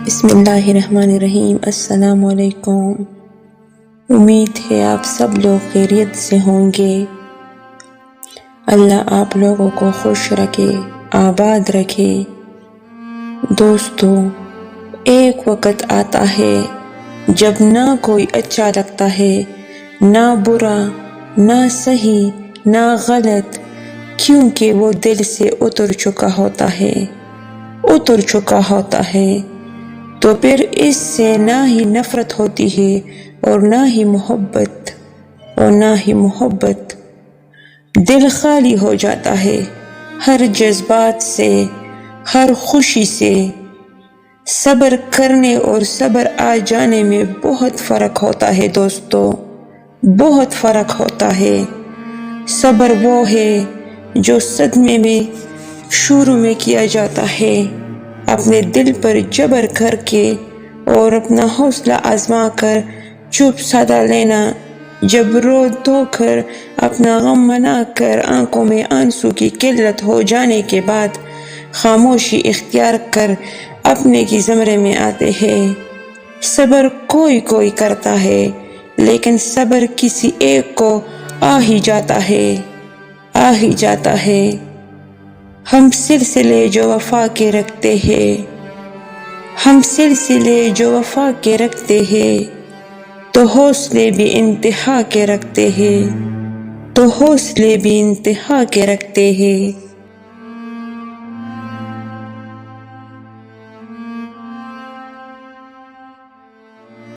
بسم اللہ الرحمن الرحیم۔ السلام علیکم۔ امید ہے آپ سب لوگ خیریت سے ہوں گے۔ اللہ آپ لوگوں کو خوش رکھے، آباد رکھے۔ دوستو، ایک وقت آتا ہے جب نہ کوئی اچھا لگتا ہے، نہ برا، نہ صحیح، نہ غلط، کیونکہ وہ دل سے اتر چکا ہوتا ہے۔ تو پھر اس سے نہ ہی نفرت ہوتی ہے اور نہ ہی محبت، دل خالی ہو جاتا ہے ہر جذبات سے، ہر خوشی سے۔ صبر کرنے اور صبر آ جانے میں بہت فرق ہوتا ہے دوستو، بہت فرق ہوتا ہے۔ صبر وہ ہے جو صدمے میں شروع میں کیا جاتا ہے، اپنے دل پر جبر کر کے اور اپنا حوصلہ آزما کر چپ سادہ لینا، جب رو دھو کر اپنا غم منا کر آنکھوں میں آنسو کی قلت ہو جانے کے بعد خاموشی اختیار کر اپنے کی زمرے میں آتے ہیں۔ صبر کوئی کرتا ہے، لیکن صبر کسی ایک کو آ ہی جاتا ہے۔ ہم سلسلے جو وفا کے رکھتے ہیں، تو حوصلے بھی انتہا کے رکھتے ہیں۔